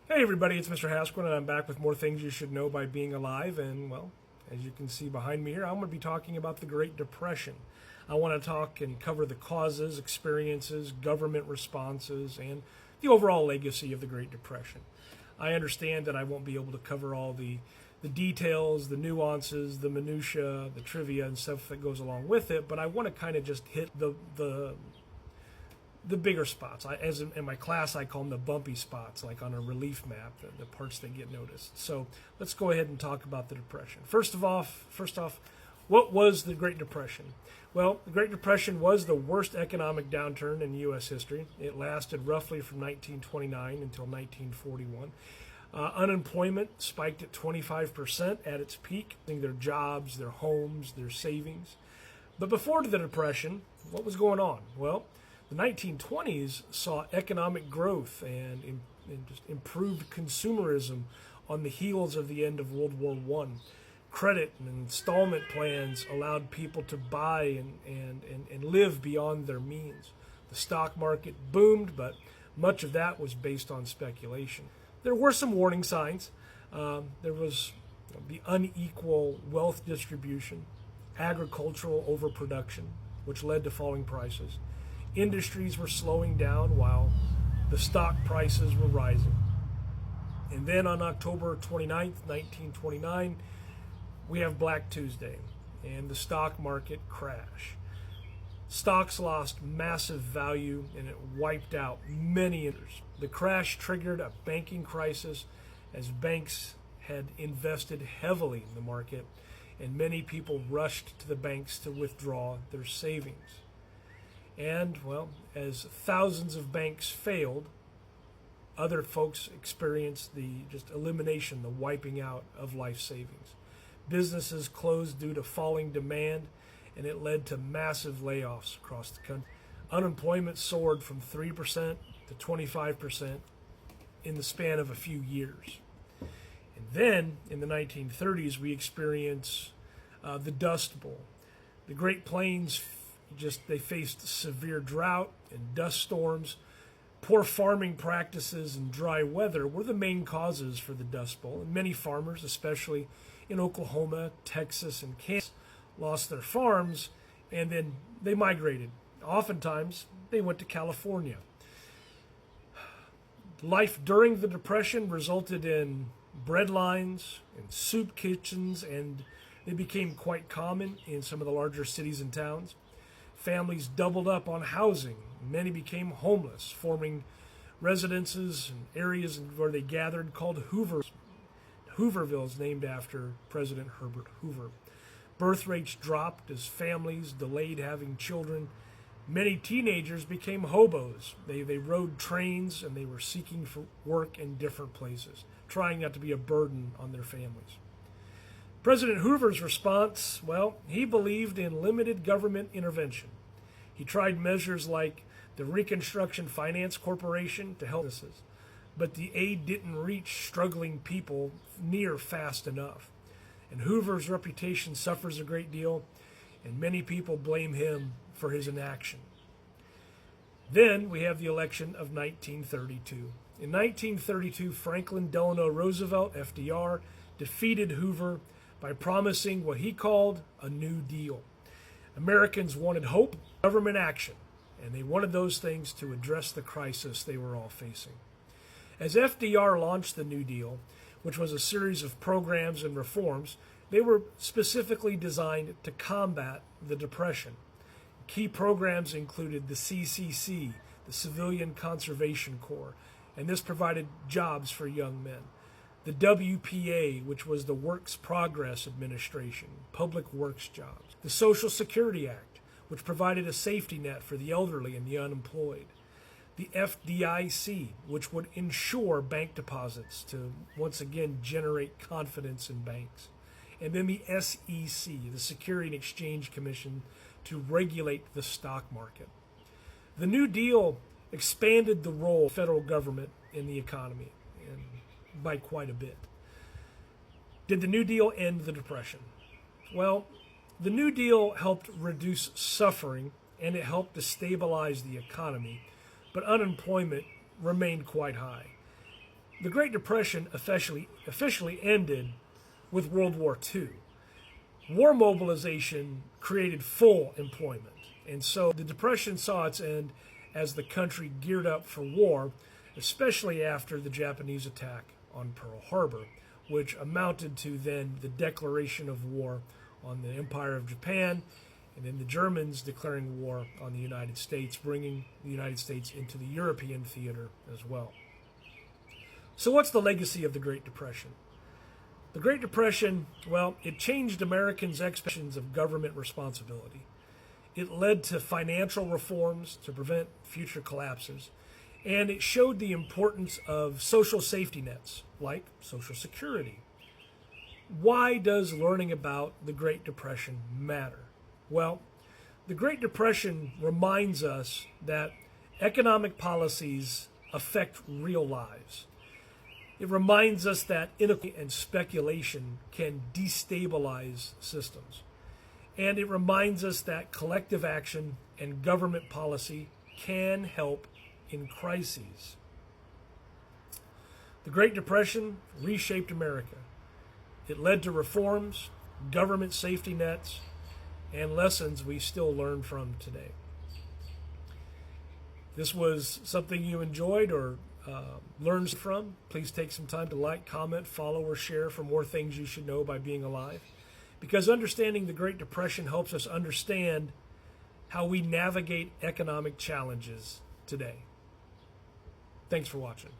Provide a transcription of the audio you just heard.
Hey everybody, it's Mr. Hasquin, and I'm back with more things you should know by being alive. And well, as you can see behind me here, I'm going to be talking about the Great Depression. I want to talk and cover the causes, experiences, government responses, and the overall legacy of the Great Depression. I understand that I won't be able to cover all the details, the nuances, the minutia, the trivia, and stuff that goes along with it, but I want to kind of just hit the bigger spots. As in my class, I call them the bumpy spots, like on a relief map, the parts that get noticed. So let's go ahead and talk about the Depression. First off, what was the Great Depression? Well, the Great Depression was the worst economic downturn in U.S. history. It lasted roughly from 1929 until 1941. Unemployment spiked at 25% at its peak, their jobs, their homes, their savings. But before the Depression, what was going on? Well, the 1920s saw economic growth and just improved consumerism on the heels of the end of World War I. Credit and installment plans allowed people to buy and live beyond their means. The stock market boomed, but much of that was based on speculation. There were some warning signs. There was the unequal wealth distribution, agricultural overproduction, which led to falling prices. Industries were slowing down while the stock prices were rising. And then on October 29th, 1929, we have Black Tuesday and the stock market crash. Stocks lost massive value and it wiped out many others. The crash triggered a banking crisis as banks had invested heavily in the market and many people rushed to the banks to withdraw their savings. And, well, as thousands of banks failed, other folks experienced the just elimination, the wiping out of life savings. Businesses closed due to falling demand, and it led to massive layoffs across the country. Unemployment soared from 3% to 25% in the span of a few years. And then, in the 1930s, we experience the Dust Bowl. The Great Plains they faced severe drought and dust storms. Poor farming practices and dry weather were the main causes for the Dust Bowl, and many farmers, especially in Oklahoma, Texas, and Kansas, lost their farms, and then they migrated. Oftentimes, they went to California. Life during the Depression resulted in bread lines and soup kitchens, and they became quite common in some of the larger cities and towns. Families doubled up on housing. Many became homeless, forming residences and areas where they gathered called Hoovers. Hooverville is named after President Herbert Hoover. Birth rates dropped as families delayed having children. Many teenagers became hobos. They rode trains and they were seeking for work in different places, trying not to be a burden on their families. President Hoover's response, well, he believed in limited government intervention. He tried measures like the Reconstruction Finance Corporation to help businesses, but the aid didn't reach struggling people near fast enough. And Hoover's reputation suffers a great deal, and many people blame him for his inaction. Then we have the election of 1932. In 1932, Franklin Delano Roosevelt, FDR, defeated Hoover by promising what he called a New Deal. Americans wanted hope, government action, and they wanted those things to address the crisis they were all facing. As FDR launched the New Deal, which was a series of programs and reforms, they were specifically designed to combat the Depression. Key programs included the CCC, the Civilian Conservation Corps, and this provided jobs for young men. The WPA, which was the Works Progress Administration, public works jobs. The Social Security Act, which provided a safety net for the elderly and the unemployed. The FDIC, which would ensure bank deposits to once again generate confidence in banks. And then the SEC, the Security and Exchange Commission, to regulate the stock market. The New Deal expanded the role of the federal government in the economy by quite a bit. Did the New Deal end the Depression? Well, the New Deal helped reduce suffering and it helped to stabilize the economy, but unemployment remained quite high. the Great Depression officially ended with World War II. War mobilization created full employment, and so the Depression saw its end as the country geared up for war, especially after the Japanese attack on Pearl Harbor, which amounted to then the declaration of war on the Empire of Japan, and then the Germans declaring war on the United States, bringing the United States into the European theater as well. So what's the legacy of the Great Depression? The Great Depression, well, it changed Americans' expectations of government responsibility. It led to financial reforms to prevent future collapses, and it showed the importance of social safety nets, like Social Security. Why does learning about the Great Depression matter? Well, the Great Depression reminds us that economic policies affect real lives. It reminds us that inequality and speculation can destabilize systems. And it reminds us that collective action and government policy can help in crises. The Great Depression reshaped America. It led to reforms, government safety nets, and lessons we still learn from today. This was something you enjoyed or learned from. Please take some time to like, comment, follow, or share for more things you should know by being alive. Because understanding the Great Depression helps us understand how we navigate economic challenges today. Thanks for watching.